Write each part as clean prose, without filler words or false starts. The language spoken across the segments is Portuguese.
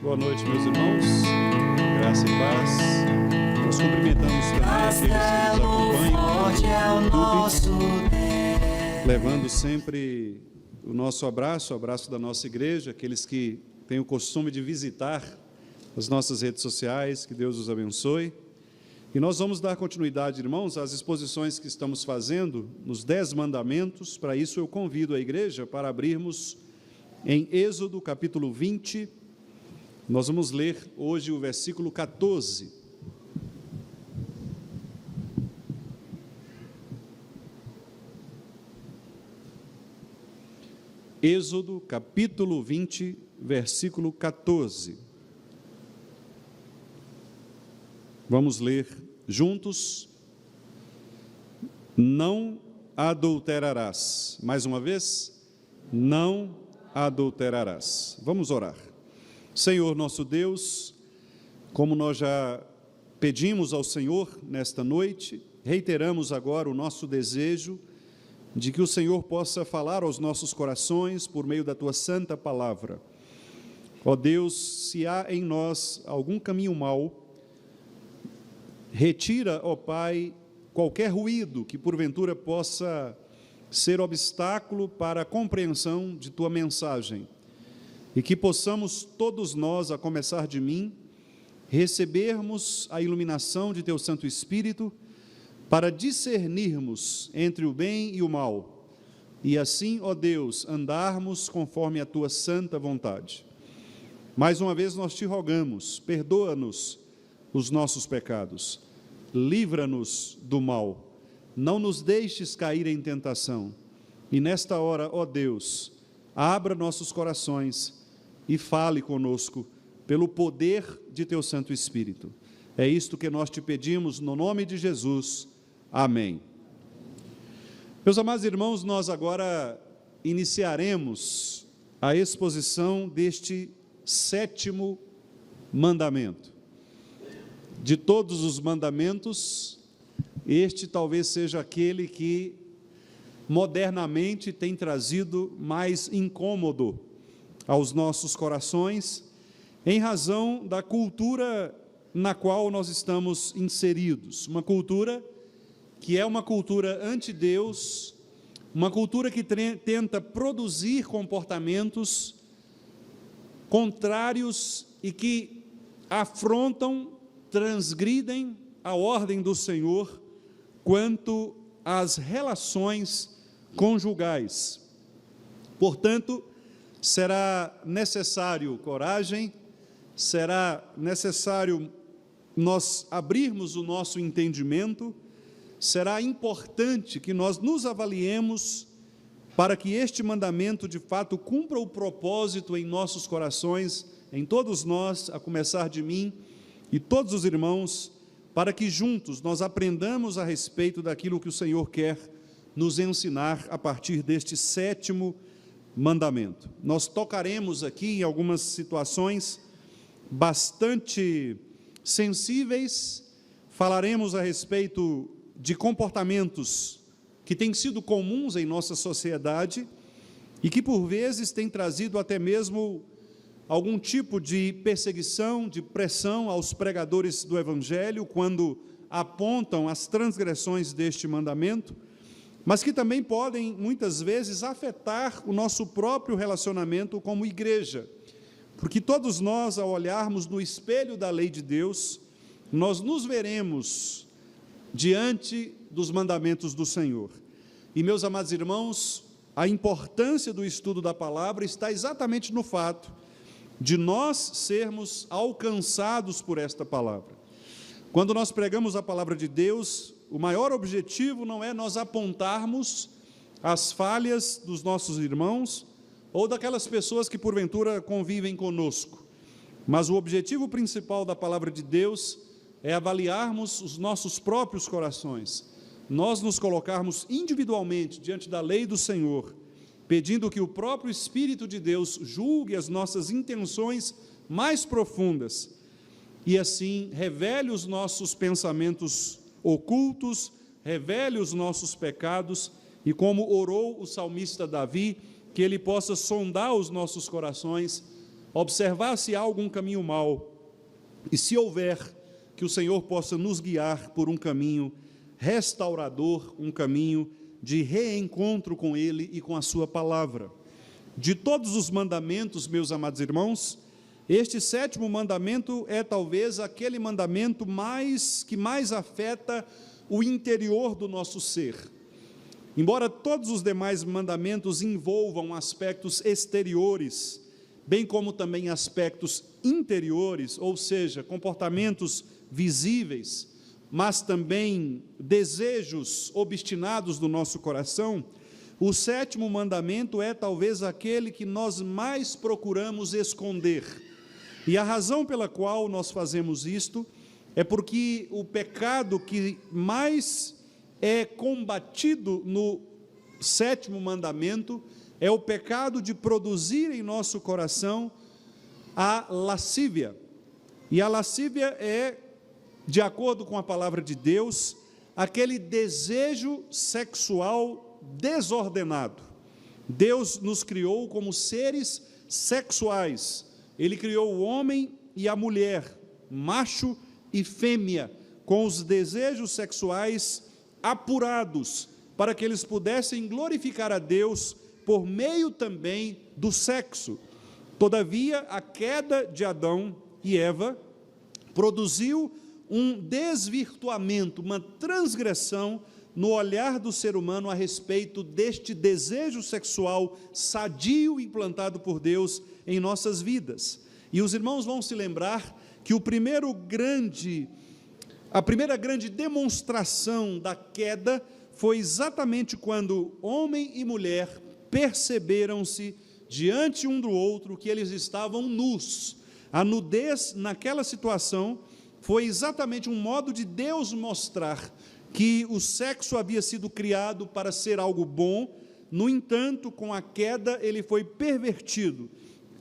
Boa noite, meus irmãos, graça e paz. Nós cumprimentamos também aqueles que nos acompanham no YouTube, levando sempre o nosso abraço, o abraço da nossa igreja, aqueles que têm o costume de visitar as nossas redes sociais, que Deus os abençoe. E nós vamos dar continuidade, irmãos, às exposições que estamos fazendo nos 10 mandamentos. Para isso eu convido a igreja para abrirmos em Êxodo, capítulo 20, nós vamos ler hoje o versículo 14. Êxodo, capítulo 20, versículo 14. Vamos ler juntos. Não adulterarás. Mais uma vez, não adulterarás. Vamos orar. Senhor nosso Deus, como nós já pedimos ao Senhor nesta noite, reiteramos agora o nosso desejo de que o Senhor possa falar aos nossos corações por meio da Tua santa palavra. Ó Deus, se há em nós algum caminho mau, retira, ó Pai, qualquer ruído que porventura possa ser obstáculo para a compreensão de Tua mensagem. E que possamos todos nós, a começar de mim, recebermos a iluminação de Teu Santo Espírito para discernirmos entre o bem e o mal, e assim, ó Deus, andarmos conforme a Tua santa vontade. Mais uma vez nós Te rogamos, perdoa-nos os nossos pecados, livra-nos do mal, não nos deixes cair em tentação, e nesta hora, ó Deus, abra nossos corações e fale conosco pelo poder de Teu Santo Espírito. É isto que nós Te pedimos no nome de Jesus. Amém. Meus amados irmãos, nós agora iniciaremos a exposição deste 7º mandamento. De todos os mandamentos, este talvez seja aquele que modernamente tem trazido mais incômodo aos nossos corações, em razão da cultura na qual nós estamos inseridos. Uma cultura que é uma cultura anti-Deus, uma cultura que tenta produzir comportamentos contrários e que afrontam, transgridem a ordem do Senhor quanto às relações conjugais. Portanto, será necessário coragem, será necessário nós abrirmos o nosso entendimento, será importante que nós nos avaliemos para que este mandamento de fato cumpra o propósito em nossos corações, em todos nós, a começar de mim e todos os irmãos, para que juntos nós aprendamos a respeito daquilo que o Senhor quer nos ensinar a partir deste 7º mandamento. Nós tocaremos aqui em algumas situações bastante sensíveis, falaremos a respeito de comportamentos que têm sido comuns em nossa sociedade e que por vezes têm trazido até mesmo algum tipo de perseguição, de pressão aos pregadores do Evangelho quando apontam as transgressões deste mandamento, mas que também podem, muitas vezes, afetar o nosso próprio relacionamento como igreja, porque todos nós, ao olharmos no espelho da lei de Deus, nós nos veremos diante dos mandamentos do Senhor. E, meus amados irmãos, a importância do estudo da palavra está exatamente no fato de nós sermos alcançados por esta palavra. Quando nós pregamos a palavra de Deus, o maior objetivo não é nós apontarmos as falhas dos nossos irmãos ou daquelas pessoas que porventura convivem conosco, mas o objetivo principal da palavra de Deus é avaliarmos os nossos próprios corações, nós nos colocarmos individualmente diante da lei do Senhor, pedindo que o próprio Espírito de Deus julgue as nossas intenções mais profundas e assim revele os nossos pensamentos ocultos, revele os nossos pecados e, como orou o salmista Davi, que Ele possa sondar os nossos corações observar se há algum caminho mau, e se houver, que o Senhor possa nos guiar por um caminho restaurador, um caminho de reencontro com Ele e com a sua palavra. De todos os mandamentos, meus amados irmãos, este 7º mandamento é talvez aquele mandamento que mais afeta o interior do nosso ser. Embora todos os demais mandamentos envolvam aspectos exteriores, bem como também aspectos interiores, ou seja, comportamentos visíveis, mas também desejos obstinados do nosso coração, o 7º mandamento é talvez aquele que nós mais procuramos esconder. E a razão pela qual nós fazemos isto é porque o pecado que mais é combatido no 7º mandamento é o pecado de produzir em nosso coração a lascívia. E a lascívia é, de acordo com a palavra de Deus, aquele desejo sexual desordenado. Deus nos criou como seres sexuais. Ele criou o homem e a mulher, macho e fêmea, com os desejos sexuais apurados, para que eles pudessem glorificar a Deus por meio também do sexo. Todavia, a queda de Adão e Eva produziu um desvirtuamento, uma transgressão no olhar do ser humano a respeito deste desejo sexual sadio implantado por Deus em nossas vidas. E os irmãos vão se lembrar que a primeira grande demonstração da queda foi exatamente quando homem e mulher perceberam-se diante um do outro que eles estavam nus. A nudez naquela situação foi exatamente um modo de Deus mostrar que o sexo havia sido criado para ser algo bom. No entanto, com a queda ele foi pervertido.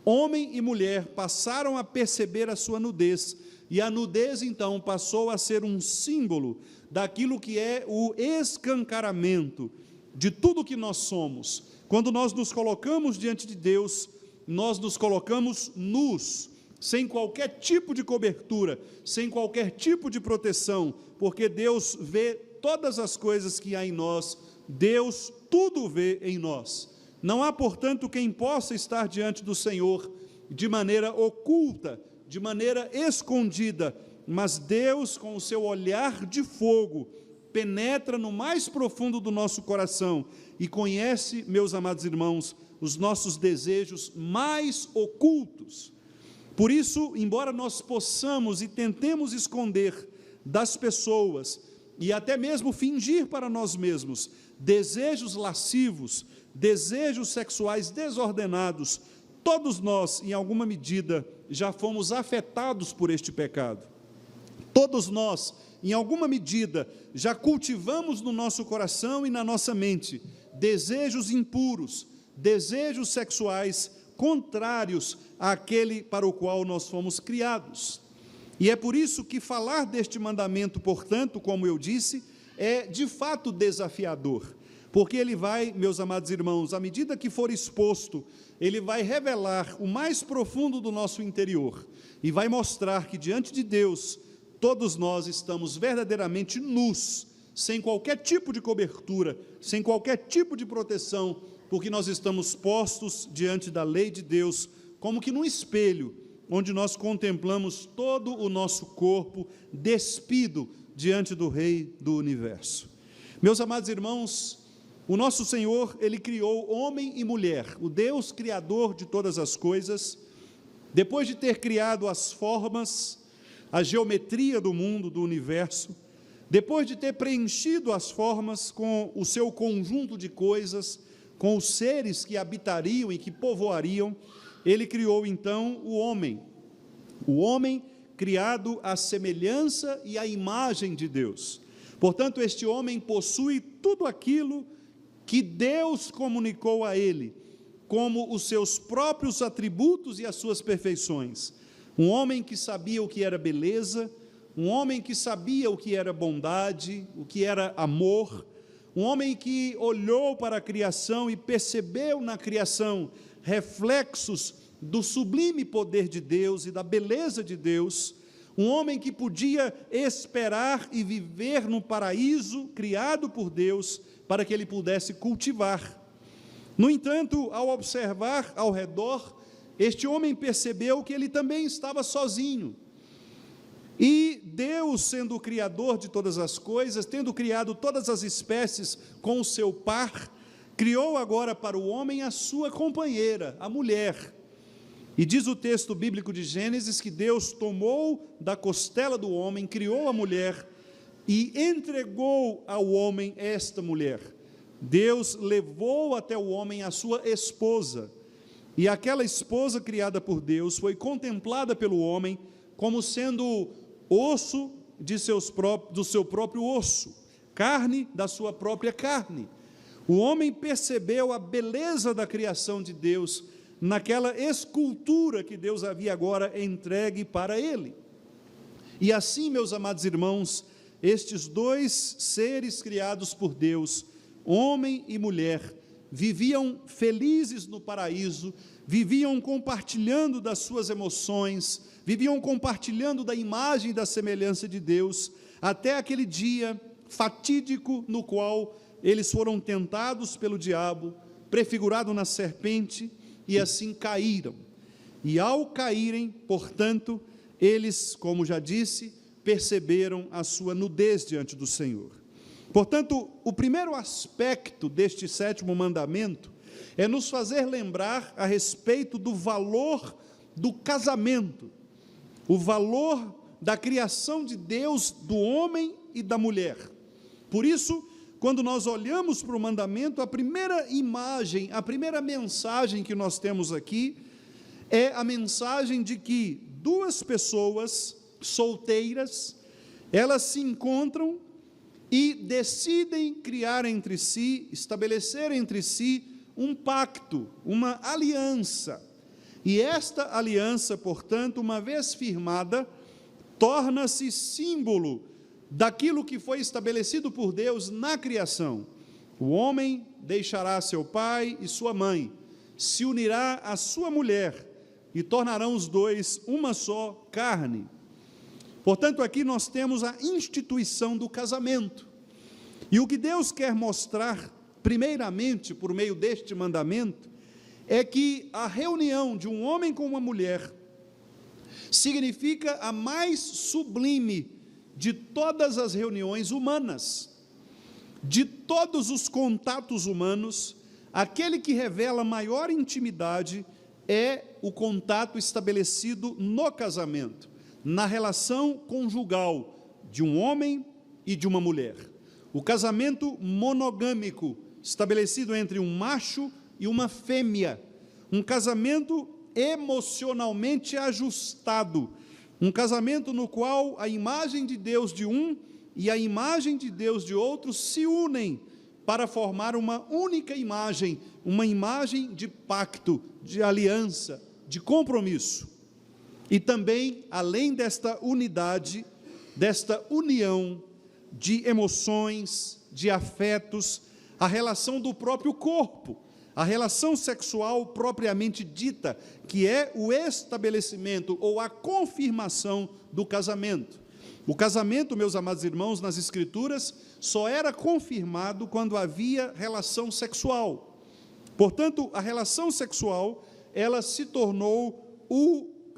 Homem e mulher passaram a perceber a sua nudez, e a nudez então passou a ser um símbolo daquilo que é o escancaramento de tudo que nós somos. Quando nós nos colocamos diante de Deus, nós nos colocamos nus, sem qualquer tipo de cobertura, sem qualquer tipo de proteção, porque Deus vê todas as coisas que há em nós, Deus tudo vê em nós. Não há, portanto, quem possa estar diante do Senhor de maneira oculta, de maneira escondida, mas Deus, com o seu olhar de fogo, penetra no mais profundo do nosso coração e conhece, meus amados irmãos, os nossos desejos mais ocultos. Por isso, embora nós possamos e tentemos esconder das pessoas e até mesmo fingir para nós mesmos desejos lascivos, desejos sexuais desordenados, todos nós, em alguma medida, já fomos afetados por este pecado. Todos nós, em alguma medida, já cultivamos no nosso coração e na nossa mente desejos impuros, desejos sexuais contrários àquele para o qual nós fomos criados. E é por isso que falar deste mandamento, portanto, como eu disse, é de fato desafiador, porque ele vai, meus amados irmãos, à medida que for exposto, ele vai revelar o mais profundo do nosso interior e vai mostrar que diante de Deus, todos nós estamos verdadeiramente nus, sem qualquer tipo de cobertura, sem qualquer tipo de proteção, porque nós estamos postos diante da lei de Deus, como que num espelho, onde nós contemplamos todo o nosso corpo despido diante do Rei do Universo. Meus amados irmãos, o nosso Senhor, Ele criou homem e mulher, o Deus Criador de todas as coisas, depois de ter criado as formas, a geometria do mundo, do universo, depois de ter preenchido as formas com o seu conjunto de coisas, com os seres que habitariam e que povoariam, Ele criou então o homem criado à semelhança e à imagem de Deus. Portanto, este homem possui tudo aquilo que Deus comunicou a ele, como os seus próprios atributos e as suas perfeições. Um homem que sabia o que era beleza, um homem que sabia o que era bondade, o que era amor, um homem que olhou para a criação e percebeu na criação reflexos do sublime poder de Deus e da beleza de Deus, um homem que podia esperar e viver no paraíso criado por Deus para que ele pudesse cultivar. No entanto, ao observar ao redor, este homem percebeu que ele também estava sozinho. E Deus, sendo o Criador de todas as coisas, tendo criado todas as espécies com o seu par, criou agora para o homem a sua companheira, a mulher. E diz o texto bíblico de Gênesis que Deus tomou da costela do homem, criou a mulher e entregou ao homem esta mulher. Deus levou até o homem a sua esposa, e aquela esposa criada por Deus foi contemplada pelo homem como sendo osso do seu próprio osso, carne da sua própria carne. O homem percebeu a beleza da criação de Deus naquela escultura que Deus havia agora entregue para ele. E assim, meus amados irmãos, estes dois seres criados por Deus, homem e mulher, viviam felizes no paraíso, viviam compartilhando das suas emoções, viviam compartilhando da imagem e da semelhança de Deus, até aquele dia fatídico no qual eles foram tentados pelo diabo, prefigurado na serpente, e assim caíram. E ao caírem, portanto, eles, como já disse, perceberam a sua nudez diante do Senhor. Portanto, o primeiro aspecto deste sétimo mandamento é nos fazer lembrar a respeito do valor do casamento, o valor da criação de Deus do homem e da mulher. Por isso, quando nós olhamos para o mandamento, a primeira imagem, a primeira mensagem que nós temos aqui é a mensagem de que duas pessoas solteiras, elas se encontram e decidem criar entre si, estabelecer entre si um pacto, uma aliança. E esta aliança, portanto, uma vez firmada, torna-se símbolo daquilo que foi estabelecido por Deus na criação. O homem deixará seu pai e sua mãe, se unirá à sua mulher, e tornarão os dois uma só carne. Portanto, aqui nós temos a instituição do casamento. E o que Deus quer mostrar, primeiramente, por meio deste mandamento, é que a reunião de um homem com uma mulher significa a mais sublime de todas as reuniões humanas, de todos os contatos humanos. Aquele que revela maior intimidade é o contato estabelecido no casamento, na relação conjugal de um homem e de uma mulher. O casamento monogâmico, estabelecido entre um macho e uma fêmea, um casamento emocionalmente ajustado, um casamento no qual a imagem de Deus de um e a imagem de Deus de outro se unem para formar uma única imagem, uma imagem de pacto, de aliança, de compromisso. E também, além desta unidade, desta união de emoções, de afetos, a relação do próprio corpo, a relação sexual propriamente dita, que é o estabelecimento ou a confirmação do casamento. O casamento, meus amados irmãos, nas Escrituras, só era confirmado quando havia relação sexual. Portanto, a relação sexual, ela se tornou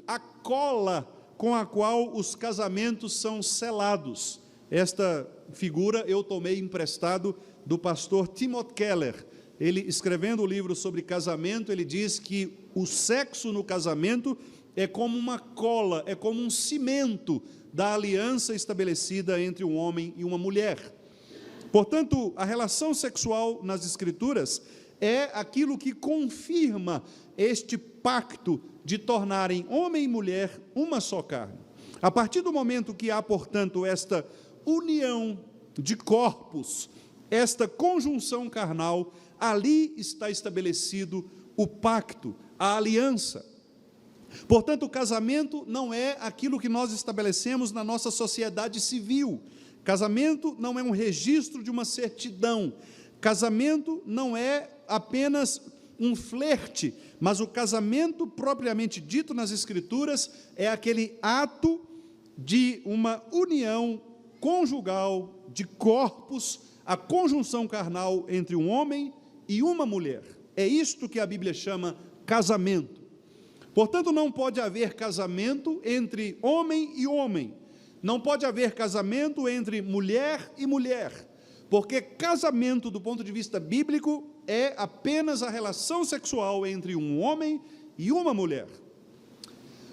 a cola com a qual os casamentos são selados. Esta figura eu tomei emprestado do pastor Timothy Keller. Ele, escrevendo o livro sobre casamento, ele diz que o sexo no casamento é como uma cola, é como um cimento da aliança estabelecida entre um homem e uma mulher. Portanto, a relação sexual nas Escrituras é aquilo que confirma este pacto de tornarem homem e mulher uma só carne. A partir do momento que há, portanto, esta união de corpos, esta conjunção carnal, ali está estabelecido o pacto, a aliança. Portanto, o casamento não é aquilo que nós estabelecemos na nossa sociedade civil. Casamento não é um registro de uma certidão. Casamento não é apenas um flerte mas o casamento propriamente dito nas Escrituras é aquele ato de uma união conjugal de corpos, a conjunção carnal entre um homem e uma mulher. É isto que a Bíblia chama casamento. Portanto, não pode haver casamento entre homem e homem, não pode haver casamento entre mulher e mulher, porque casamento, do ponto de vista bíblico, é apenas a relação sexual entre um homem e uma mulher.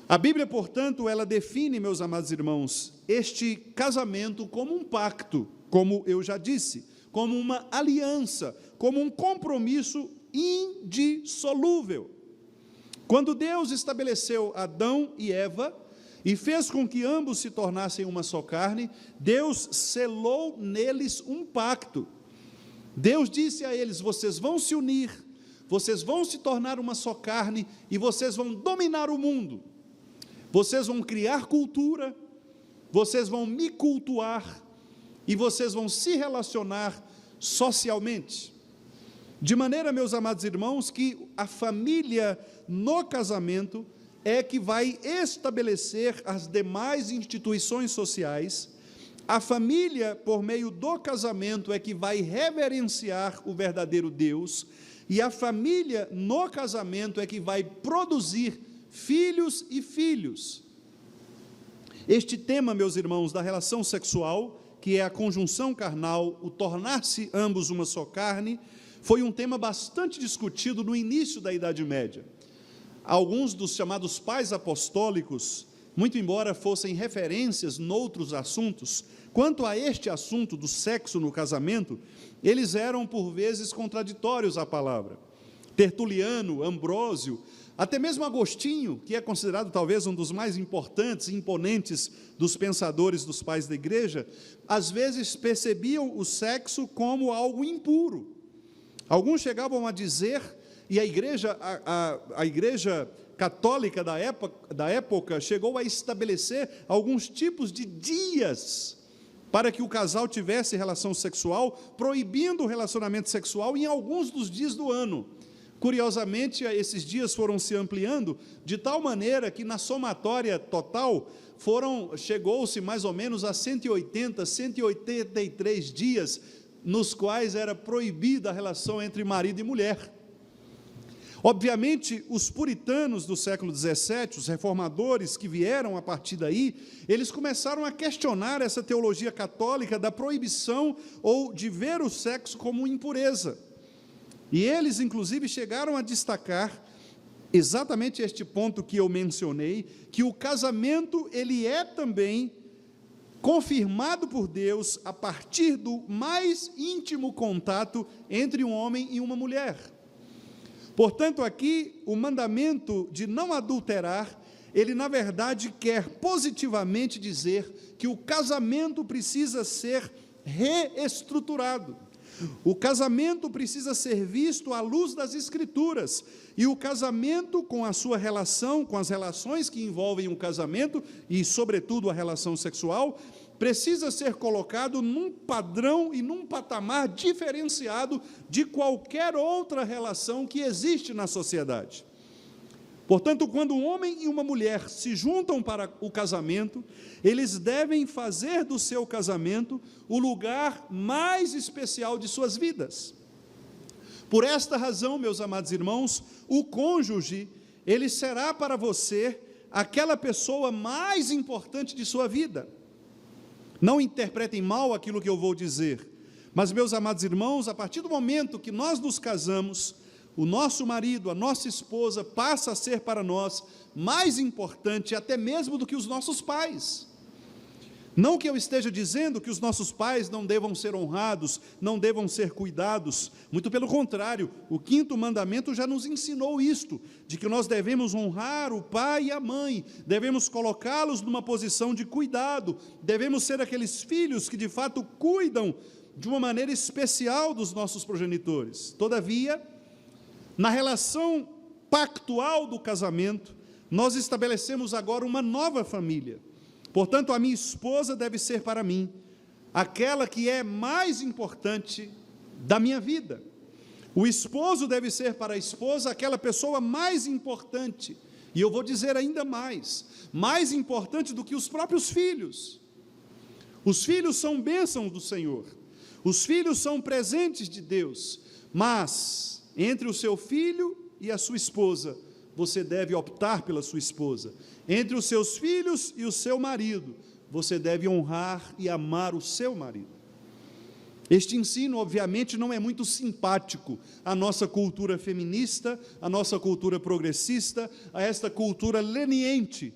A Bíblia, portanto, ela define, meus amados irmãos, este casamento como um pacto, como eu já disse, como uma aliança, como um compromisso indissolúvel. Quando Deus estabeleceu Adão e Eva e fez com que ambos se tornassem uma só carne, Deus selou neles um pacto. Deus disse a eles: vocês vão se unir, vocês vão se tornar uma só carne e vocês vão dominar o mundo. Vocês vão criar cultura, vocês vão me cultuar e vocês vão se relacionar socialmente. De maneira, meus amados irmãos, que a família no casamento é que vai estabelecer as demais instituições sociais. A família, por meio do casamento, é que vai reverenciar o verdadeiro Deus, e a família no casamento é que vai produzir filhos e filhos. Este tema, meus irmãos, da relação sexual, que é a conjunção carnal, o tornar-se ambos uma só carne, foi um tema bastante discutido no início da Idade Média. Alguns dos chamados pais apostólicos, muito embora fossem referências noutros assuntos, quanto a este assunto do sexo no casamento, eles eram por vezes contraditórios à palavra. Tertuliano, Ambrósio, até mesmo Agostinho, que é considerado talvez um dos mais importantes e imponentes dos pensadores dos pais da igreja, às vezes percebiam o sexo como algo impuro. Alguns chegavam a dizer, e a igreja católica da época chegou a estabelecer alguns tipos de dias para que o casal tivesse relação sexual, proibindo o relacionamento sexual em alguns dos dias do ano. Curiosamente, esses dias foram se ampliando, de tal maneira que na somatória total chegou-se mais ou menos a 183 dias, nos quais era proibida a relação entre marido e mulher. Obviamente, os puritanos do século XVII, os reformadores que vieram a partir daí, eles começaram a questionar essa teologia católica da proibição ou de ver o sexo como impureza. E eles, inclusive, chegaram a destacar exatamente este ponto que eu mencionei, que o casamento, ele é também confirmado por Deus a partir do mais íntimo contato entre um homem e uma mulher. Portanto, aqui, o mandamento de não adulterar, ele, na verdade, quer positivamente dizer que o casamento precisa ser reestruturado. O casamento precisa ser visto à luz das Escrituras, e o casamento com a sua relação, com as relações que envolvem o casamento, e sobretudo a relação sexual, precisa ser colocado num padrão e num patamar diferenciado de qualquer outra relação que existe na sociedade. Portanto, quando um homem e uma mulher se juntam para o casamento, eles devem fazer do seu casamento o lugar mais especial de suas vidas. Por esta razão, meus amados irmãos, o cônjuge, ele será para você aquela pessoa mais importante de sua vida. Não interpretem mal aquilo que eu vou dizer, mas, meus amados irmãos, a partir do momento que nós nos casamos, o nosso marido, a nossa esposa, passa a ser para nós mais importante até mesmo do que os nossos pais. Não que eu esteja dizendo que os nossos pais não devam ser honrados, não devam ser cuidados, muito pelo contrário, o 5º mandamento já nos ensinou isto, de que nós devemos honrar o pai e a mãe, devemos colocá-los numa posição de cuidado, devemos ser aqueles filhos que de fato cuidam de uma maneira especial dos nossos progenitores. Todavia, na relação pactual do casamento, nós estabelecemos agora uma nova família. Portanto, a minha esposa deve ser para mim aquela que é mais importante da minha vida. O esposo deve ser para a esposa aquela pessoa mais importante, e eu vou dizer ainda mais importante do que os próprios filhos. Os filhos são bênçãos do Senhor, os filhos são presentes de Deus, mas entre o seu filho e a sua esposa, você deve optar pela sua esposa. Entre os seus filhos e o seu marido, você deve honrar e amar o seu marido. Este ensino, obviamente, não é muito simpático à nossa cultura feminista, à nossa cultura progressista, a esta cultura leniente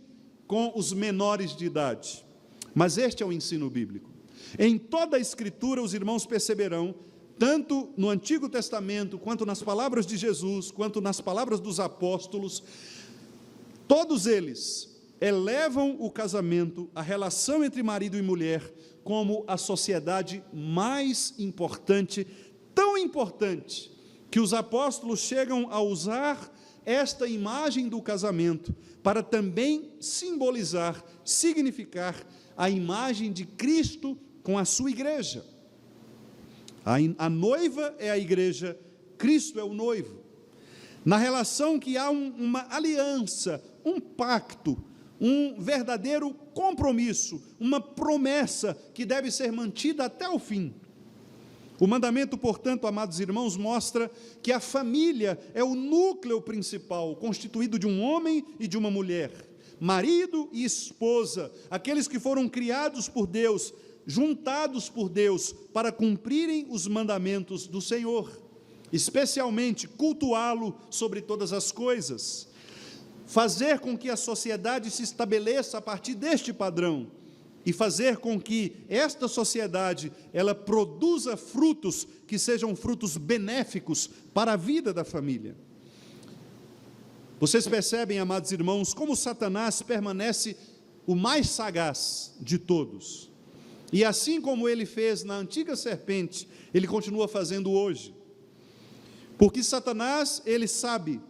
com os menores de idade. Mas este é o ensino bíblico. Em toda a Escritura, os irmãos perceberão, tanto no Antigo Testamento, quanto nas palavras de Jesus, quanto nas palavras dos apóstolos, todos eles elevam o casamento, a relação entre marido e mulher, como a sociedade mais importante, tão importante, que os apóstolos chegam a usar esta imagem do casamento para também simbolizar, significar a imagem de Cristo com a sua igreja. A noiva é a igreja, Cristo é o noivo. Na relação que há uma aliança, um pacto, um verdadeiro compromisso, uma promessa que deve ser mantida até o fim. O mandamento, portanto, amados irmãos, mostra que a família é o núcleo principal, constituído de um homem e de uma mulher, marido e esposa, aqueles que foram criados por Deus, juntados por Deus para cumprirem os mandamentos do Senhor, especialmente cultuá-lo sobre todas as coisas, fazer com que a sociedade se estabeleça a partir deste padrão e fazer com que esta sociedade ela produza frutos que sejam frutos benéficos para a vida da família. Vocês percebem, amados irmãos, como Satanás permanece o mais sagaz de todos. E assim como ele fez na antiga serpente, ele continua fazendo hoje. Porque Satanás, ele sabe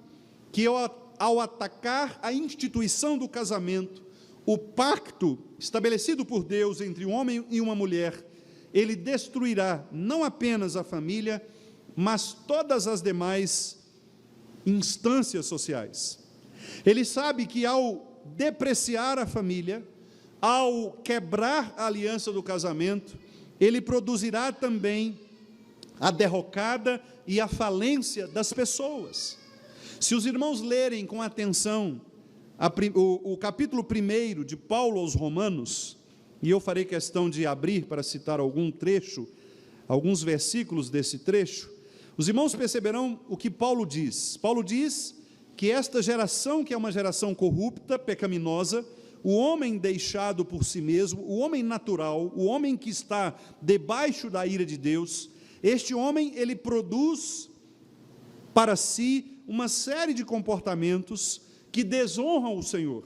que ao atacar a instituição do casamento, o pacto estabelecido por Deus entre um homem e uma mulher, ele destruirá não apenas a família, mas todas as demais instâncias sociais. Ele sabe que ao depreciar a família, ao quebrar a aliança do casamento, ele produzirá também a derrocada e a falência das pessoas. Se os irmãos lerem com atenção o capítulo 1 de Paulo aos Romanos, e eu farei questão de abrir para citar algum trecho, alguns versículos desse trecho, os irmãos perceberão o que Paulo diz. Paulo diz que esta geração, que é uma geração corrupta, pecaminosa, o homem deixado por si mesmo, o homem natural, o homem que está debaixo da ira de Deus, este homem, ele produz para si uma série de comportamentos que desonram o Senhor.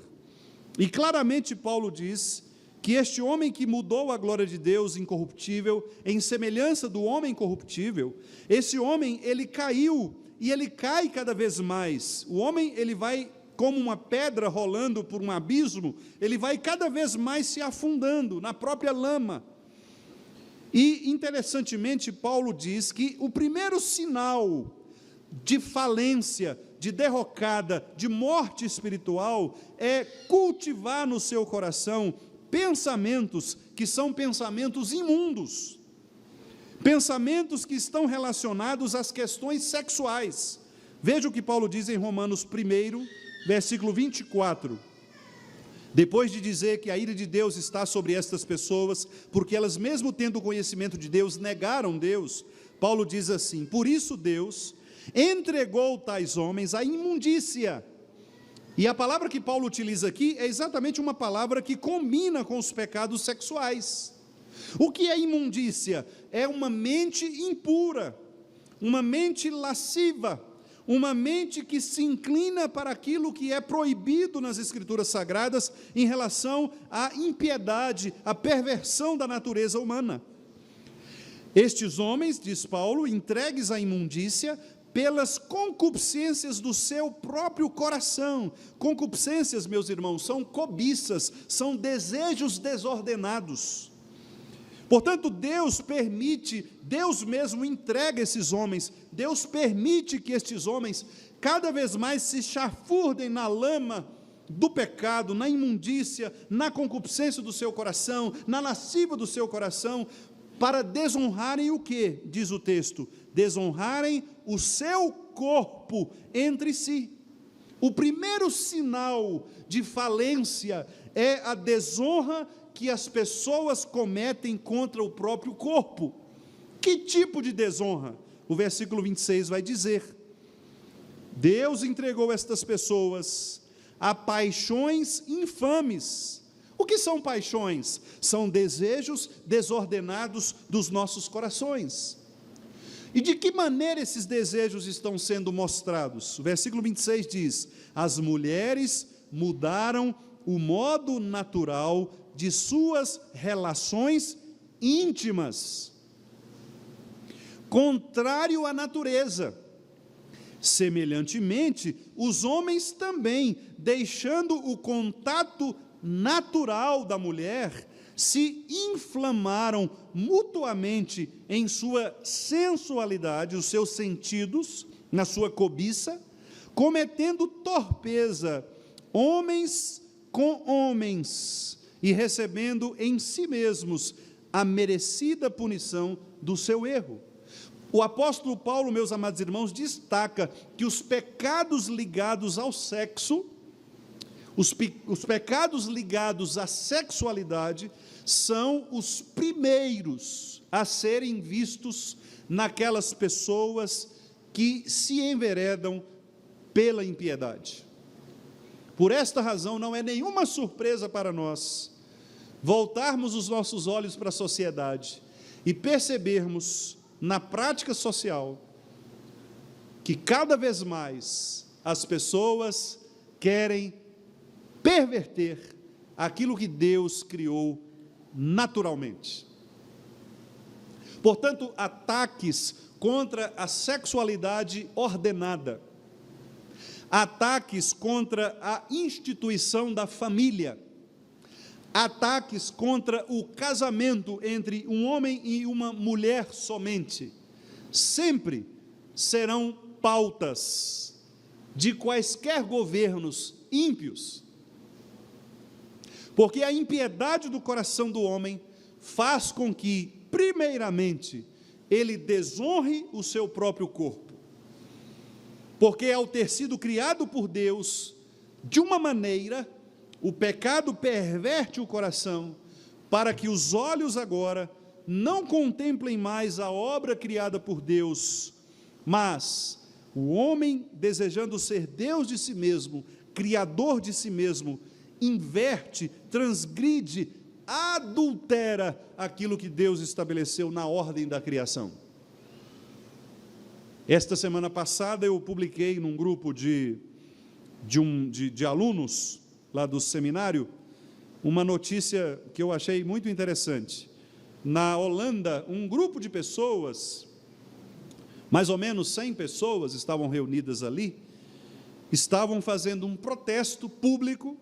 E claramente Paulo diz que este homem que mudou a glória de Deus incorruptível, em semelhança do homem corruptível, esse homem, ele caiu, e ele cai cada vez mais. O homem, ele vai como uma pedra rolando por um abismo, ele vai cada vez mais se afundando na própria lama. E, interessantemente, Paulo diz que o primeiro sinal de falência, de derrocada, de morte espiritual, é cultivar no seu coração pensamentos que são pensamentos imundos, pensamentos que estão relacionados às questões sexuais. Veja o que Paulo diz em Romanos 1, versículo 24. Depois de dizer que a ira de Deus está sobre estas pessoas, porque elas, mesmo tendo o conhecimento de Deus, negaram Deus, Paulo diz assim: por isso Deus entregou tais homens à imundícia. E a palavra que Paulo utiliza aqui é exatamente uma palavra que combina com os pecados sexuais. O que é imundícia? É uma mente impura, uma mente lasciva, uma mente que se inclina para aquilo que é proibido nas Escrituras Sagradas em relação à impiedade, à perversão da natureza humana. Estes homens, diz Paulo, entregues à imundícia pelas concupiscências do seu próprio coração. Concupiscências, meus irmãos, são cobiças, são desejos desordenados. Portanto, Deus permite, Deus mesmo entrega esses homens, Deus permite que estes homens cada vez mais se chafurdem na lama do pecado, na imundícia, na concupiscência do seu coração, na lascívia do seu coração, para desonrarem o que? Diz o texto, desonrarem o seu corpo entre si. O primeiro sinal de falência é a desonra que as pessoas cometem contra o próprio corpo. Que tipo de desonra? O versículo 26 vai dizer: Deus entregou estas pessoas a paixões infames. O que são paixões? São desejos desordenados dos nossos corações. E de que maneira esses desejos estão sendo mostrados? O versículo 26 diz: as mulheres mudaram o modo natural de suas relações íntimas, contrário à natureza. Semelhantemente, os homens também, deixando o contato natural da mulher, se inflamaram mutuamente em sua sensualidade, os seus sentidos, na sua cobiça, cometendo torpeza, homens com homens, e recebendo em si mesmos a merecida punição do seu erro. O apóstolo Paulo, meus amados irmãos, destaca que os pecados ligados ao sexo, os pecados ligados à sexualidade, são os primeiros a serem vistos naquelas pessoas que se enveredam pela impiedade. Por esta razão, não é nenhuma surpresa para nós voltarmos os nossos olhos para a sociedade e percebermos na prática social que cada vez mais as pessoas querem perverter aquilo que Deus criou naturalmente. Portanto, ataques contra a sexualidade ordenada, ataques contra a instituição da família, ataques contra o casamento entre um homem e uma mulher somente, sempre serão pautas de quaisquer governos ímpios, porque a impiedade do coração do homem faz com que, primeiramente, ele desonre o seu próprio corpo, porque ao ter sido criado por Deus de uma maneira, o pecado perverte o coração, para que os olhos agora não contemplem mais a obra criada por Deus, mas o homem, desejando ser Deus de si mesmo, criador de si mesmo, inverte, transgride, adultera aquilo que Deus estabeleceu na ordem da criação. Esta semana passada eu publiquei num grupo de alunos lá do seminário, uma notícia que eu achei muito interessante. Na Holanda, um grupo de pessoas, mais ou menos 100 pessoas estavam reunidas ali, estavam fazendo um protesto público,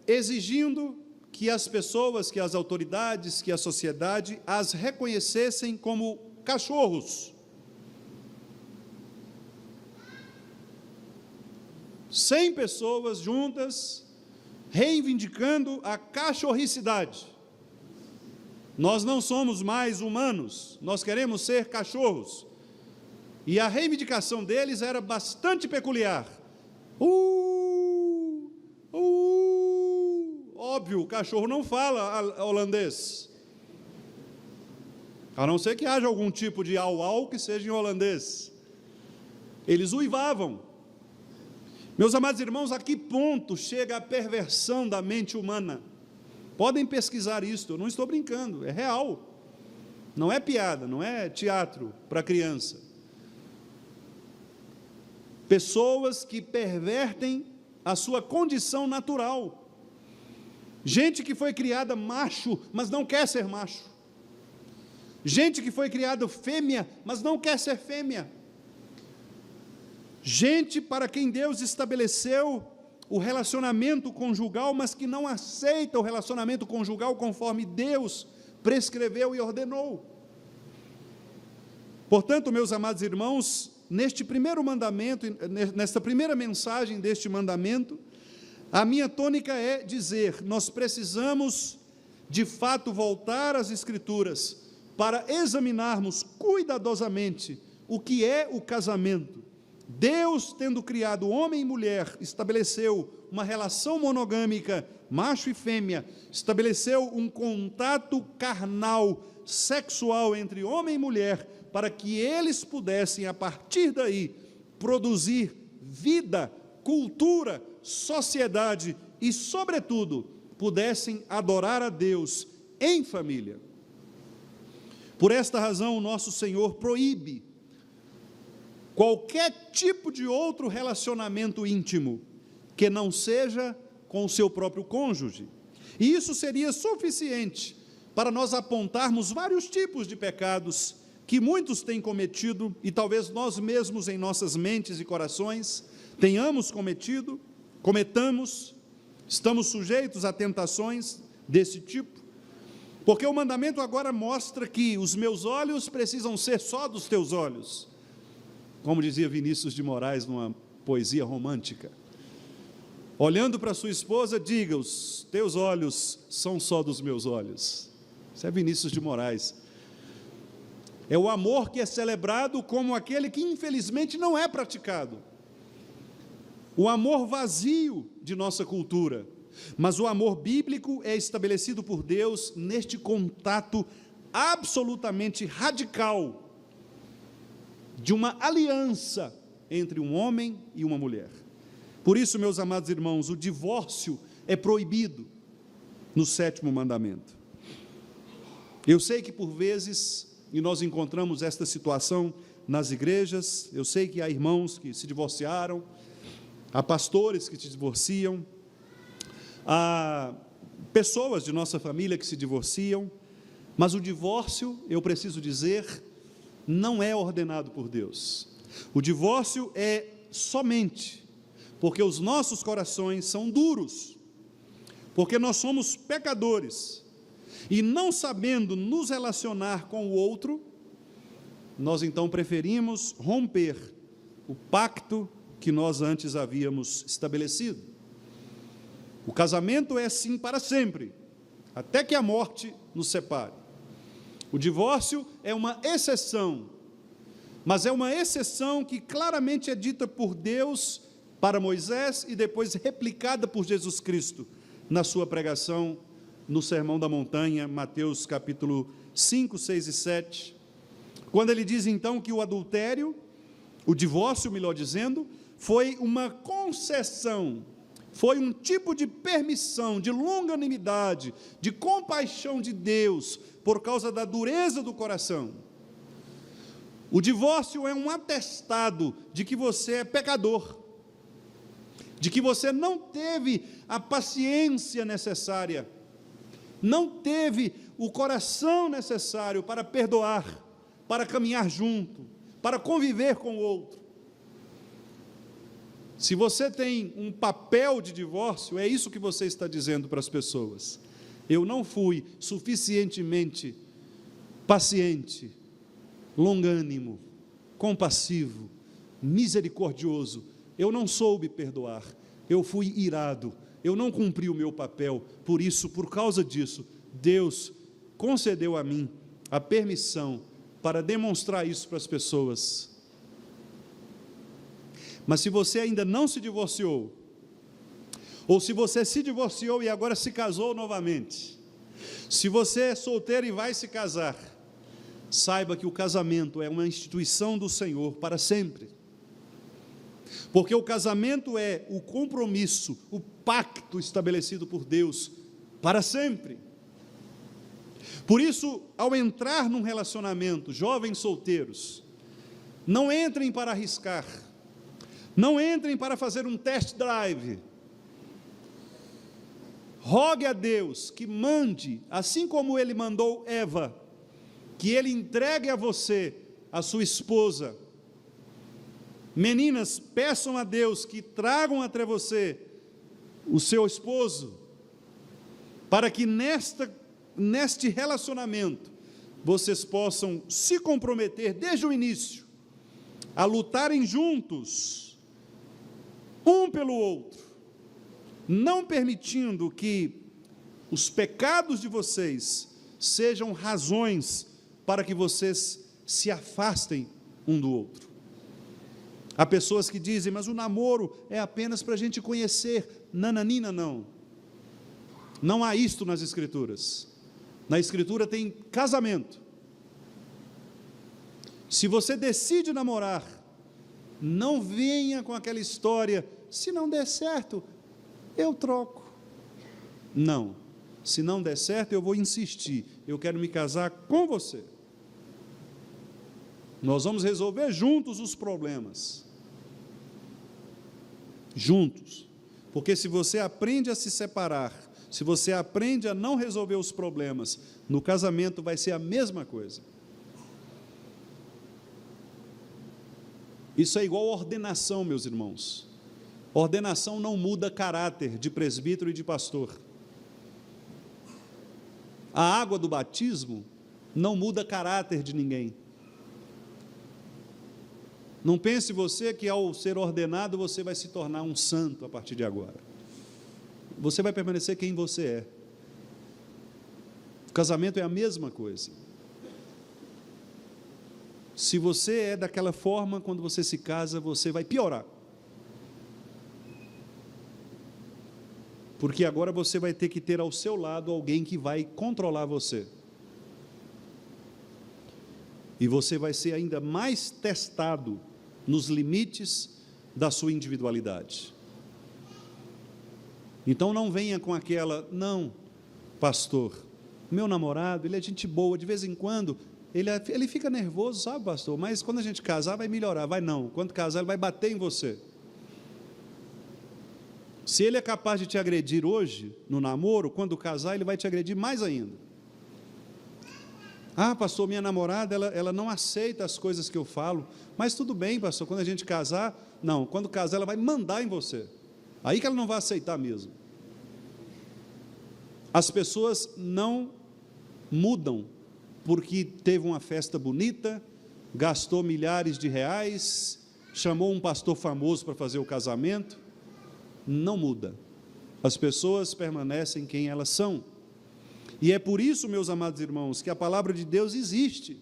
exigindo que as pessoas, que as autoridades, que a sociedade as reconhecessem como cachorros. 100 pessoas juntas, reivindicando a cachorricidade. Nós não somos mais humanos, nós queremos ser cachorros. E a reivindicação deles era bastante peculiar. Óbvio, o cachorro não fala holandês, a não ser que haja algum tipo de au-au que seja em holandês. Eles uivavam. Meus amados irmãos, a que ponto chega a perversão da mente humana? Podem pesquisar isso, eu não estou brincando, é real. Não é piada, não é teatro para criança. Pessoas que pervertem a sua condição natural. Gente que foi criada macho, mas não quer ser macho. Gente que foi criada fêmea, mas não quer ser fêmea. Gente para quem Deus estabeleceu o relacionamento conjugal, mas que não aceita o relacionamento conjugal conforme Deus prescreveu e ordenou. Portanto, meus amados irmãos, neste primeiro mandamento, nesta primeira mensagem deste mandamento, a minha tônica é dizer: nós precisamos, de fato, voltar às Escrituras para examinarmos cuidadosamente o que é o casamento. Deus, tendo criado homem e mulher, estabeleceu uma relação monogâmica, macho e fêmea, estabeleceu um contato carnal, sexual entre homem e mulher, para que eles pudessem, a partir daí, produzir vida, cultura, sociedade e, sobretudo, pudessem adorar a Deus em família. Por esta razão, o nosso Senhor proíbe qualquer tipo de outro relacionamento íntimo que não seja com o seu próprio cônjuge. E isso seria suficiente para nós apontarmos vários tipos de pecados que muitos têm cometido, e talvez nós mesmos em nossas mentes e corações tenhamos cometido, cometamos, estamos sujeitos a tentações desse tipo, porque o mandamento agora mostra que os meus olhos precisam ser só dos teus olhos, como dizia Vinícius de Moraes numa poesia romântica. Olhando para sua esposa, diga: os teus olhos são só dos meus olhos. Isso é Vinícius de Moraes. É o amor que é celebrado como aquele que infelizmente não é praticado. O amor vazio de nossa cultura. Mas o amor bíblico é estabelecido por Deus neste contato absolutamente radical de uma aliança entre um homem e uma mulher. Por isso, meus amados irmãos, o divórcio é proibido no 7º mandamento. Eu sei que por vezes, e nós encontramos esta situação nas igrejas, eu sei que há irmãos que se divorciaram, há pastores que se divorciam, há pessoas de nossa família que se divorciam, mas o divórcio, eu preciso dizer, não é ordenado por Deus. O divórcio é somente porque os nossos corações são duros, porque nós somos pecadores, e não sabendo nos relacionar com o outro, nós então preferimos romper o pacto que nós antes havíamos estabelecido. O casamento é assim para sempre, até que a morte nos separe. O divórcio é uma exceção, mas é uma exceção que claramente é dita por Deus para Moisés e depois replicada por Jesus Cristo na sua pregação no Sermão da Montanha, Mateus capítulo 5, 6 e 7, quando ele diz então que o adultério, o divórcio, melhor dizendo, foi uma concessão, foi um tipo de permissão, de longanimidade, de compaixão de Deus, por causa da dureza do coração. O divórcio é um atestado de que você é pecador, de que você não teve a paciência necessária, não teve o coração necessário para perdoar, para caminhar junto, para conviver com o outro. Se você tem um papel de divórcio, é isso que você está dizendo para as pessoas: eu não fui suficientemente paciente, longânimo, compassivo, misericordioso, eu não soube perdoar, eu fui irado, eu não cumpri o meu papel, por isso, por causa disso, Deus concedeu a mim a permissão para demonstrar isso para as pessoas. Mas se você ainda não se divorciou, ou se você se divorciou e agora se casou novamente, se você é solteiro e vai se casar, saiba que o casamento é uma instituição do Senhor para sempre, porque o casamento é o compromisso, o pacto estabelecido por Deus para sempre. Por isso, ao entrar num relacionamento, jovens solteiros, não entrem para arriscar, não entrem para fazer um test drive. Rogue a Deus que mande, assim como Ele mandou Eva, que Ele entregue a você, a sua esposa. Meninas, peçam a Deus que tragam até você o seu esposo, para que neste relacionamento vocês possam se comprometer desde o início a lutarem juntos, um pelo outro, não permitindo que os pecados de vocês sejam razões para que vocês se afastem um do outro. Há pessoas que dizem, mas o namoro é apenas para a gente conhecer. Nananina, não. Não há isto nas Escrituras. Na Escritura tem casamento. Se você decide namorar, não venha com aquela história, se não der certo, eu troco. Não, se não der certo, eu vou insistir, eu quero me casar com você. Nós vamos resolver juntos os problemas. Juntos. Porque se você aprende a se separar, se você aprende a não resolver os problemas, no casamento vai ser a mesma coisa. Isso é igual ordenação, meus irmãos. Ordenação não muda caráter de presbítero e de pastor. A água do batismo não muda caráter de ninguém. Não pense você que ao ser ordenado você vai se tornar um santo a partir de agora. Você vai permanecer quem você é. O casamento é a mesma coisa. Se você é daquela forma, quando você se casa, você vai piorar. Porque agora você vai ter que ter ao seu lado alguém que vai controlar você. E você vai ser ainda mais testado nos limites da sua individualidade. Então não venha com aquela, não, pastor, meu namorado, ele é gente boa, de vez em quando, ele fica nervoso, sabe, pastor, mas quando a gente casar vai melhorar. Vai não, quando casar ele vai bater em você. Se ele é capaz de te agredir hoje, no namoro, quando casar ele vai te agredir mais ainda. Ah, pastor, minha namorada, ela não aceita as coisas que eu falo, mas tudo bem, pastor, quando a gente casar, não, quando casar ela vai mandar em você, aí que ela não vai aceitar mesmo. As pessoas não mudam, porque teve uma festa bonita, gastou milhares de reais, chamou um pastor famoso para fazer o casamento, não muda, as pessoas permanecem quem elas são. E é por isso, meus amados irmãos, que a palavra de Deus existe,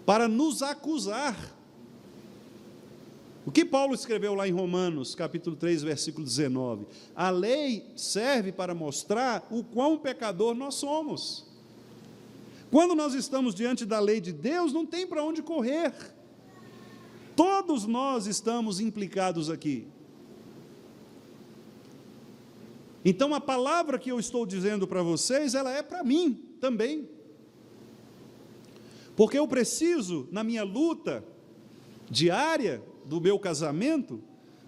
para nos acusar. O que Paulo escreveu lá em Romanos, capítulo 3, versículo 19, a lei serve para mostrar o quão pecador nós somos. Quando nós estamos diante da lei de Deus, não tem para onde correr, todos nós estamos implicados aqui. Então a palavra que eu estou dizendo para vocês, ela é para mim também, porque eu preciso, na minha luta diária do meu casamento,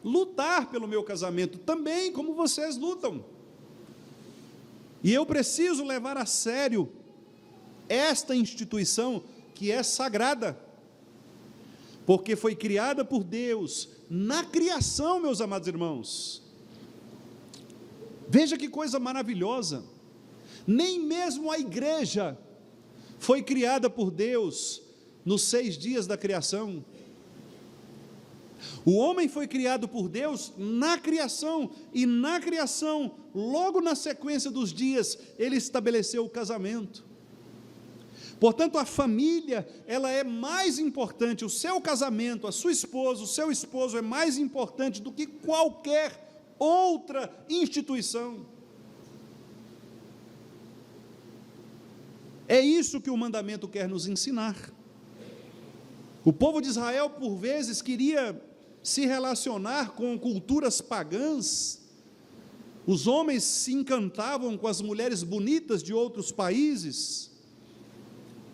lutar pelo meu casamento também, como vocês lutam, e eu preciso levar a sério esta instituição que é sagrada, porque foi criada por Deus, na criação, meus amados irmãos. Veja que coisa maravilhosa, nem mesmo a igreja foi criada por Deus nos 6 dias da criação. O homem foi criado por Deus na criação, e na criação, logo na sequência dos dias, ele estabeleceu o casamento. Portanto, a família, ela é mais importante, o seu casamento, a sua esposa, o seu esposo é mais importante do que qualquer outra instituição. É isso que o mandamento quer nos ensinar. O povo de Israel, por vezes, queria se relacionar com culturas pagãs. Os homens se encantavam com as mulheres bonitas de outros países,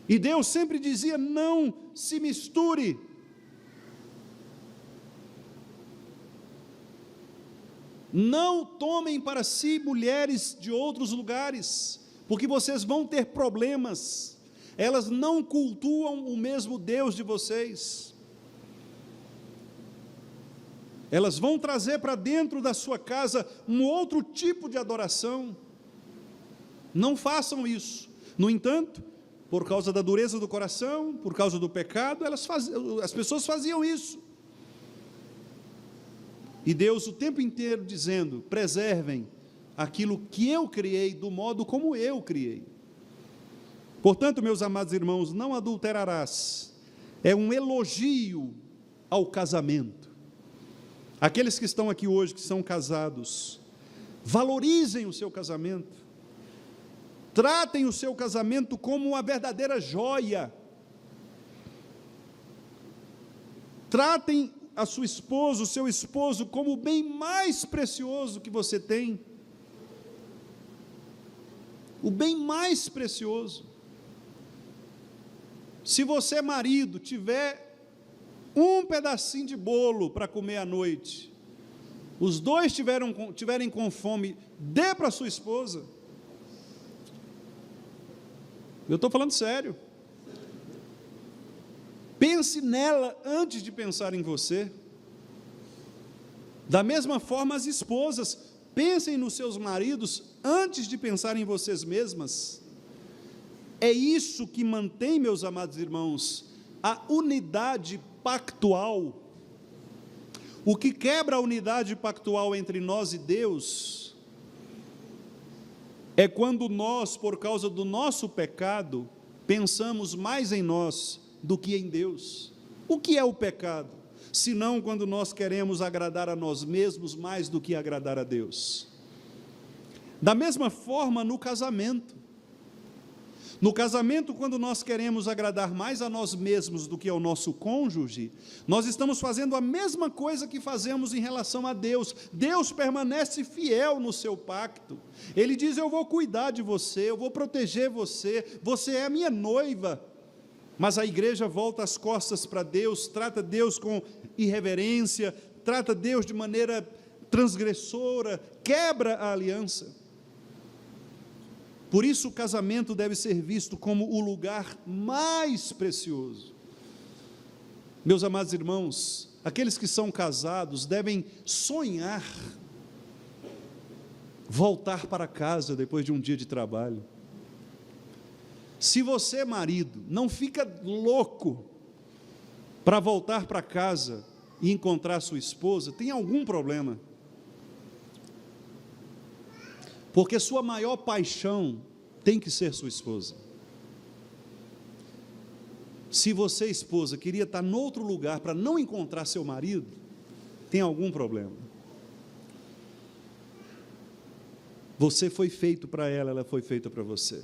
e Deus sempre dizia, não se misture. Não tomem para si mulheres de outros lugares, porque vocês vão ter problemas, elas não cultuam o mesmo Deus de vocês, elas vão trazer para dentro da sua casa um outro tipo de adoração. Não façam isso. No entanto, por causa da dureza do coração, por causa do pecado, as pessoas faziam isso. E Deus o tempo inteiro dizendo: preservem aquilo que eu criei do modo como eu criei. Portanto, meus amados irmãos, não adulterarás. É um elogio ao casamento. Aqueles que estão aqui hoje, que são casados, valorizem o seu casamento. Tratem o seu casamento como uma verdadeira joia. Tratem a sua esposa, o seu esposo, como o bem mais precioso que você tem. O bem mais precioso. Se você, marido, tiver um pedacinho de bolo para comer à noite, os dois tiverem com fome, dê para a sua esposa. Eu estou falando sério. Pense nela antes de pensar em você. Da mesma forma, as esposas, pensem nos seus maridos antes de pensar em vocês mesmas. É isso que mantém, meus amados irmãos, a unidade pactual. O que quebra a unidade pactual entre nós e Deus é quando nós, por causa do nosso pecado, pensamos mais em nós do que em Deus. O que é o pecado? Senão quando nós queremos agradar a nós mesmos mais do que agradar a Deus. Da mesma forma, no casamento. No casamento, quando nós queremos agradar mais a nós mesmos do que ao nosso cônjuge, nós estamos fazendo a mesma coisa que fazemos em relação a Deus. Deus permanece fiel no seu pacto. Ele diz: eu vou cuidar de você, eu vou proteger você, você é a minha noiva. Mas a igreja volta as costas para Deus, trata Deus com irreverência, trata Deus de maneira transgressora, quebra a aliança. Por isso o casamento deve ser visto como o lugar mais precioso. Meus amados irmãos, aqueles que são casados devem sonhar voltar para casa depois de um dia de trabalho. Se você, marido, não fica louco para voltar para casa e encontrar sua esposa, tem algum problema. Porque sua maior paixão tem que ser sua esposa. Se você, esposa, queria estar em outro lugar para não encontrar seu marido, tem algum problema. Você foi feito para ela, ela foi feita para você.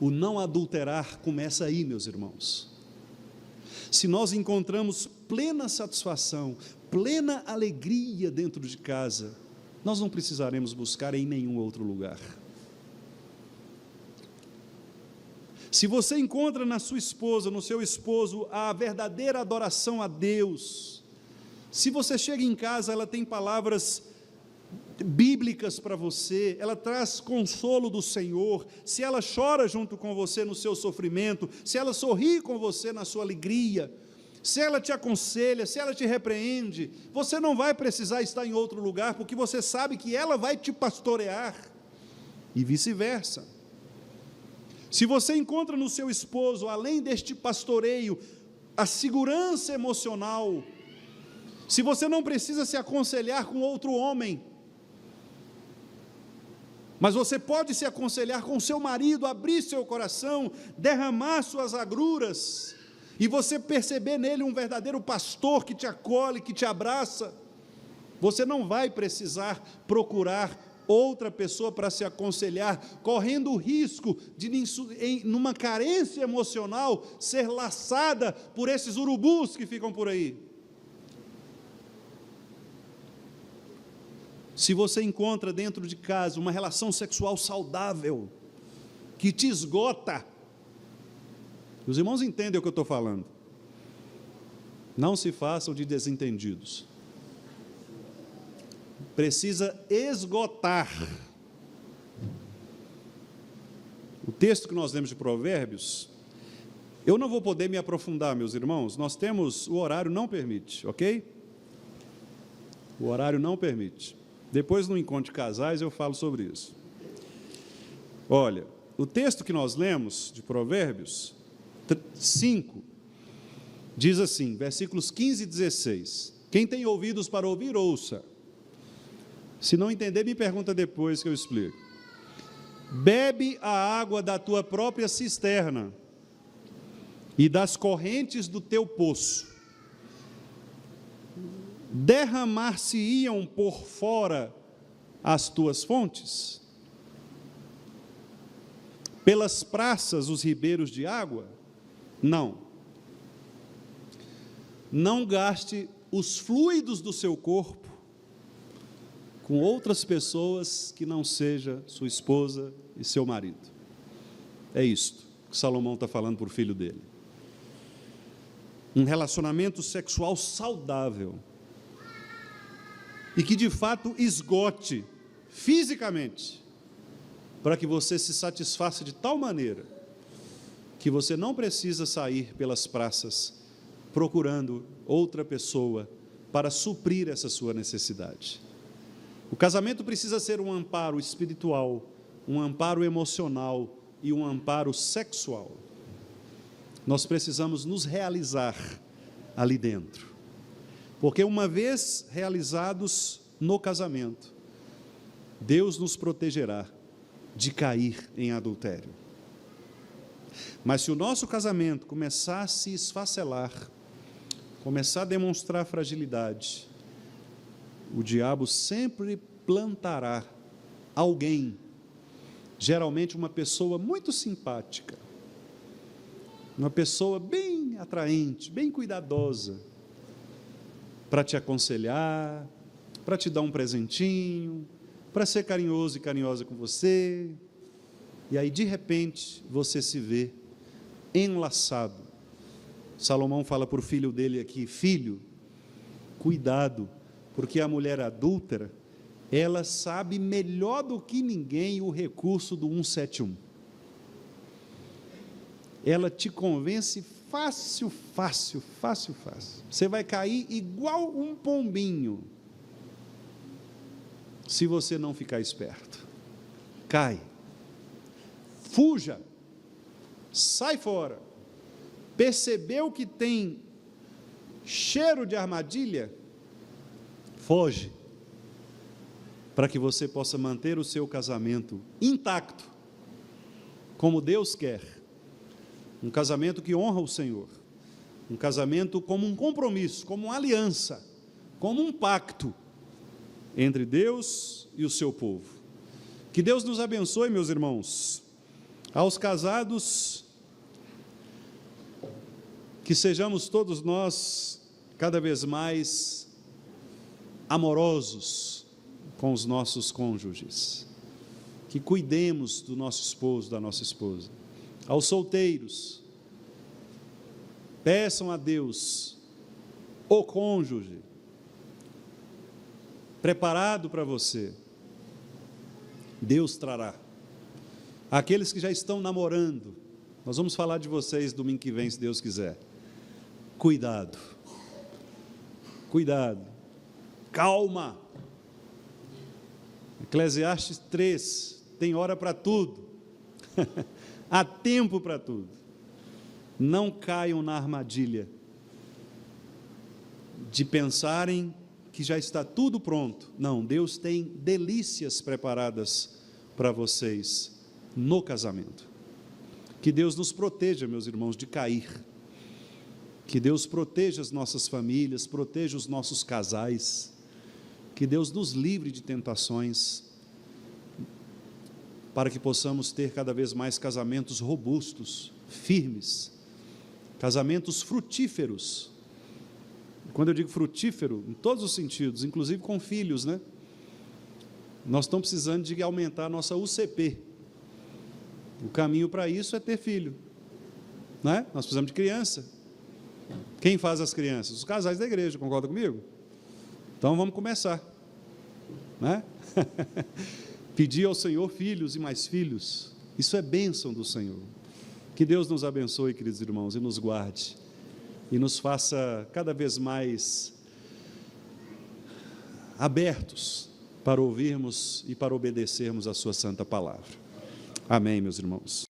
O não adulterar começa aí, meus irmãos. Se nós encontramos plena satisfação, plena alegria dentro de casa, nós não precisaremos buscar em nenhum outro lugar. Se você encontra na sua esposa, no seu esposo, a verdadeira adoração a Deus, se você chega em casa, ela tem palavras bíblicas para você, ela traz consolo do Senhor, se ela chora junto com você no seu sofrimento, se ela sorri com você na sua alegria, se ela te aconselha, se ela te repreende, você não vai precisar estar em outro lugar, porque você sabe que ela vai te pastorear, e vice-versa. Se você encontra no seu esposo, além deste pastoreio, a segurança emocional, se você não precisa se aconselhar com outro homem, mas você pode se aconselhar com seu marido, abrir seu coração, derramar suas agruras, e você perceber nele um verdadeiro pastor que te acolhe, que te abraça, você não vai precisar procurar outra pessoa para se aconselhar, correndo o risco de, numa carência emocional, ser laçada por esses urubus que ficam por aí. Se você encontra dentro de casa uma relação sexual saudável, que te esgota, os irmãos entendem o que eu estou falando, não se façam de desentendidos, precisa esgotar. O texto que nós lemos de Provérbios Eu não vou poder me aprofundar, meus irmãos, nós temos, o horário não permite, ok? O horário não permite. Depois, no encontro de casais, eu falo sobre isso. Olha, o texto que nós lemos, de Provérbios 5, diz assim, versículos 15 e 16. Quem tem ouvidos para ouvir, ouça. Se não entender, me pergunta depois que eu explico. Bebe a água da tua própria cisterna e das correntes do teu poço. Derramar-se-iam por fora as tuas fontes? Pelas praças os ribeiros de água? Não. Não gaste os fluidos do seu corpo com outras pessoas que não seja sua esposa e seu marido. É isto que Salomão está falando para o filho dele. Um relacionamento sexual saudável e que de fato esgote fisicamente, para que você se satisfaça de tal maneira que você não precisa sair pelas praças procurando outra pessoa para suprir essa sua necessidade. O casamento precisa ser um amparo espiritual, um amparo emocional e um amparo sexual. Nós precisamos nos realizar ali dentro, porque uma vez realizados no casamento, Deus nos protegerá de cair em adultério. Mas se o nosso casamento começar a se esfacelar, começar a demonstrar fragilidade, o diabo sempre plantará alguém, geralmente uma pessoa muito simpática, uma pessoa bem atraente, bem cuidadosa, para te aconselhar, para te dar um presentinho, para ser carinhoso e carinhosa com você, e aí de repente você se vê enlaçado. Salomão fala para o filho dele aqui: filho, cuidado, porque a mulher adúltera, ela sabe melhor do que ninguém o recurso do 171. Ela te convence fácil. Você vai cair igual um pombinho, se você não ficar esperto. Cai, fuja, sai fora. Percebeu que tem cheiro de armadilha? Foge, para que você possa manter o seu casamento intacto, como Deus quer. Um casamento que honra o Senhor, um casamento como um compromisso, como uma aliança, como um pacto entre Deus e o seu povo. Que Deus nos abençoe, meus irmãos. Aos casados, que sejamos todos nós cada vez mais amorosos com os nossos cônjuges, que cuidemos do nosso esposo, da nossa esposa. Aos solteiros, peçam a Deus o cônjuge preparado para você. Deus trará. Aqueles que já estão namorando, nós vamos falar de vocês domingo que vem, se Deus quiser. Cuidado, calma. Eclesiastes 3, tem hora para tudo, há tempo para tudo. Não caiam na armadilha de pensarem que já está tudo pronto. Não, Deus tem delícias preparadas para vocês no casamento. Que Deus nos proteja, meus irmãos, de cair. Que Deus proteja as nossas famílias, proteja os nossos casais. Que Deus nos livre de tentações, para que possamos ter cada vez mais casamentos robustos, firmes, casamentos frutíferos. Quando eu digo frutífero, em todos os sentidos, inclusive com filhos, né? Nós estamos precisando de aumentar a nossa UCP. O caminho para isso é ter filho, né? Nós precisamos de criança. Quem faz as crianças? Os casais da igreja, concorda comigo? Então vamos começar, né? Pedir ao Senhor filhos e mais filhos. Isso é bênção do Senhor. Que Deus nos abençoe, queridos irmãos, e nos guarde, e nos faça cada vez mais abertos para ouvirmos e para obedecermos a sua santa palavra. Amém, meus irmãos.